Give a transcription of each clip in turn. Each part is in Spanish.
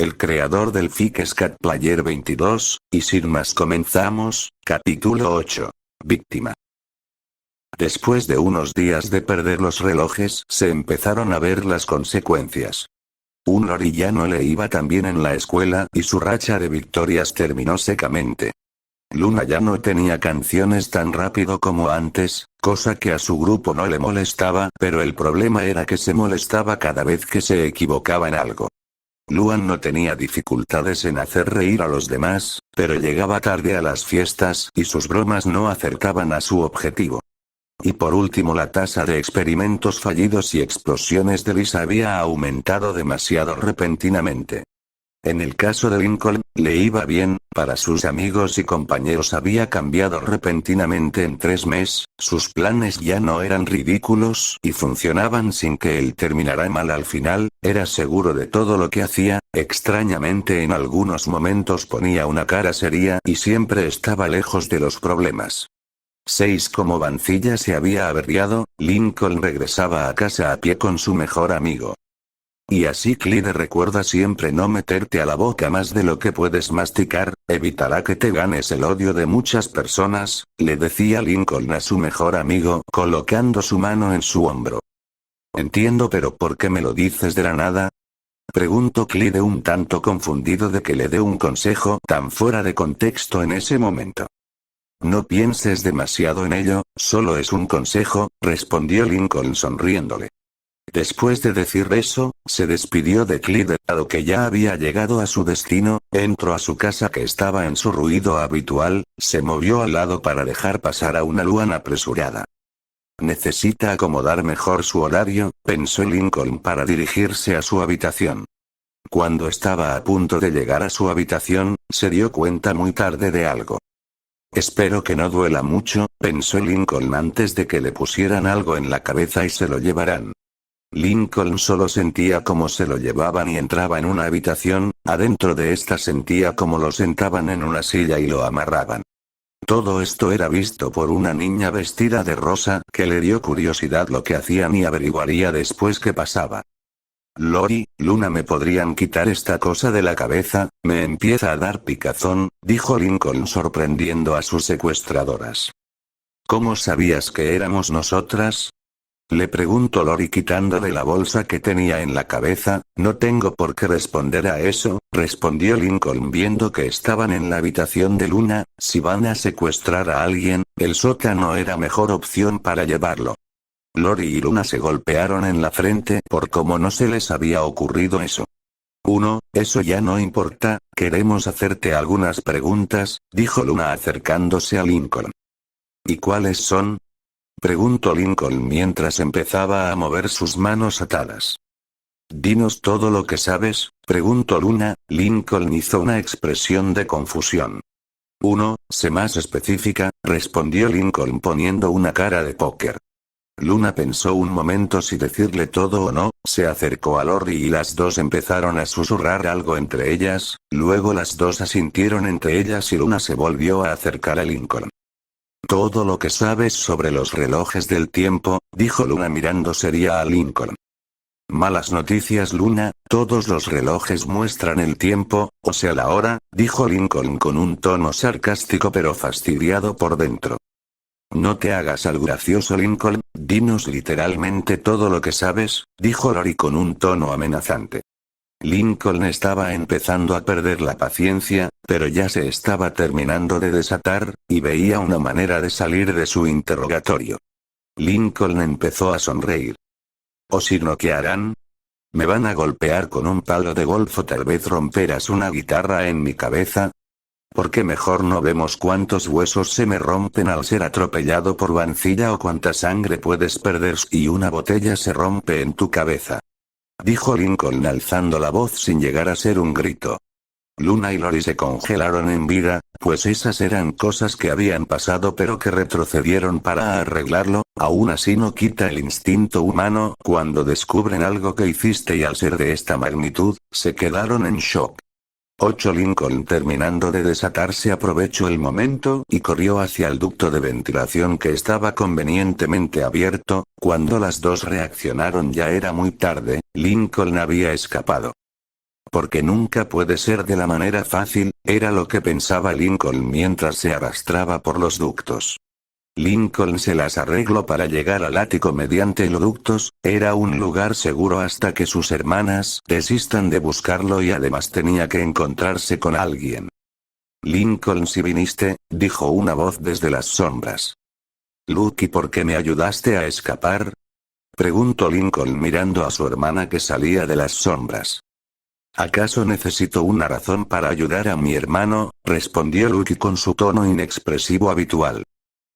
el creador del Fix Cat Player 22, y sin más comenzamos, capítulo 8. Víctima. Después de unos días de perder los relojes, se empezaron a ver las consecuencias. Lori ya no le iba tan bien en la escuela y su racha de victorias terminó secamente. Luna ya no tenía canciones tan rápido como antes, cosa que a su grupo no le molestaba, pero el problema era que se molestaba cada vez que se equivocaba en algo. Luan no tenía dificultades en hacer reír a los demás, pero llegaba tarde a las fiestas y sus bromas no acercaban a su objetivo. Y por último, la tasa de experimentos fallidos y explosiones de Liz había aumentado demasiado repentinamente. En el caso de Lincoln, le iba bien, para sus amigos y compañeros había cambiado repentinamente en 3 meses, sus planes ya no eran ridículos y funcionaban sin que él terminara mal al final, era seguro de todo lo que hacía, extrañamente en algunos momentos ponía una cara seria y siempre estaba lejos de los problemas. 6 Como Vancilla se había averiado, Lincoln regresaba a casa a pie con su mejor amigo. Y así Clyde recuerda siempre no meterte a la boca más de lo que puedes masticar, evitará que te ganes el odio de muchas personas, le decía Lincoln a su mejor amigo, colocando su mano en su hombro. Entiendo, pero ¿por qué me lo dices de la nada? Preguntó Clyde un tanto confundido de que le dé un consejo tan fuera de contexto en ese momento. No pienses demasiado en ello, solo es un consejo, respondió Lincoln sonriéndole. Después de decir eso, se despidió de Clyde, dado que ya había llegado a su destino, entró a su casa que estaba en su ruido habitual, se movió al lado para dejar pasar a una Luan apresurada. Necesita acomodar mejor su horario, pensó Lincoln para dirigirse a su habitación. Cuando estaba a punto de llegar a su habitación, se dio cuenta muy tarde de algo. Espero que no duela mucho, pensó Lincoln antes de que le pusieran algo en la cabeza y se lo llevaran. Lincoln solo sentía cómo se lo llevaban y entraba en una habitación, adentro de esta sentía cómo lo sentaban en una silla y lo amarraban. Todo esto era visto por una niña vestida de rosa, que le dio curiosidad lo que hacían y averiguaría después qué pasaba. Lori, Luna, ¿me podrían quitar esta cosa de la cabeza? Me empieza a dar picazón, dijo Lincoln sorprendiendo a sus secuestradoras. ¿Cómo sabías que éramos nosotras? Le preguntó Lori quitándole la bolsa que tenía en la cabeza. No tengo por qué responder a eso, respondió Lincoln viendo que estaban en la habitación de Luna. Si van a secuestrar a alguien, el sótano era mejor opción para llevarlo. Lori y Luna se golpearon en la frente por cómo no se les había ocurrido eso. Eso ya no importa, queremos hacerte algunas preguntas, dijo Luna acercándose a Lincoln. ¿Y cuáles son? Preguntó Lincoln mientras empezaba a mover sus manos atadas. Dinos todo lo que sabes, preguntó Luna. Lincoln hizo una expresión de confusión. Sé más específica, respondió Lincoln poniendo una cara de póker. Luna pensó un momento si decirle todo o no, se acercó a Lori y las dos empezaron a susurrar algo entre ellas, luego las dos asintieron entre ellas y Luna se volvió a acercar a Lincoln. Todo lo que sabes sobre los relojes del tiempo, dijo Luna mirando seria a Lincoln. Malas noticias, Luna, todos los relojes muestran el tiempo, o sea la hora, dijo Lincoln con un tono sarcástico pero fastidiado por dentro. No te hagas al gracioso, Lincoln, dinos literalmente todo lo que sabes, dijo Lori con un tono amenazante. Lincoln estaba empezando a perder la paciencia, pero ya se estaba terminando de desatar, y veía una manera de salir de su interrogatorio. Lincoln empezó a sonreír. ¿O si no, qué harán? ¿Me van a golpear con un palo de golf o tal vez romperás una guitarra en mi cabeza? ¿Por qué mejor no vemos cuántos huesos se me rompen al ser atropellado por Vancilla o cuánta sangre puedes perder si una botella se rompe en tu cabeza? Dijo Lincoln alzando la voz sin llegar a ser un grito. Luna y Lori se congelaron en vida, pues esas eran cosas que habían pasado pero que retrocedieron para arreglarlo. Aún así no quita el instinto humano cuando descubren algo que hiciste y al ser de esta magnitud, se quedaron en shock. 8 Lincoln terminando de desatarse aprovechó el momento y corrió hacia el ducto de ventilación que estaba convenientemente abierto. Cuando las dos reaccionaron ya era muy tarde, Lincoln había escapado. Porque nunca puede ser de la manera fácil, era lo que pensaba Lincoln mientras se arrastraba por los ductos. Lincoln se las arregló para llegar al ático mediante los ductos, era un lugar seguro hasta que sus hermanas desistan de buscarlo y además tenía que encontrarse con alguien. Lincoln, si viniste, dijo una voz desde las sombras. Luke, ¿y por qué me ayudaste a escapar? Preguntó Lincoln mirando a su hermana que salía de las sombras. ¿Acaso necesito una razón para ayudar a mi hermano? Respondió Luke con su tono inexpresivo habitual.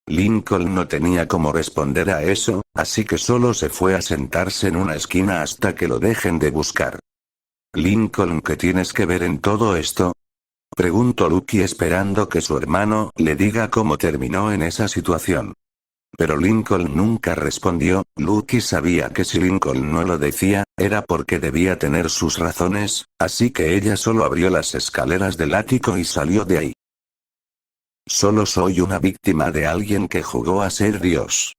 Lincoln no tenía cómo responder a eso, así que solo se fue a sentarse en una esquina hasta que lo dejen de buscar. Lincoln, ¿qué tienes que ver en todo esto? Preguntó Luke esperando que su hermano le diga cómo terminó en esa situación. Pero Lincoln nunca respondió. Luke sabía que si Lincoln no lo decía, era porque debía tener sus razones, así que ella solo abrió las escaleras del ático y salió de ahí. Solo soy una víctima de alguien que jugó a ser Dios.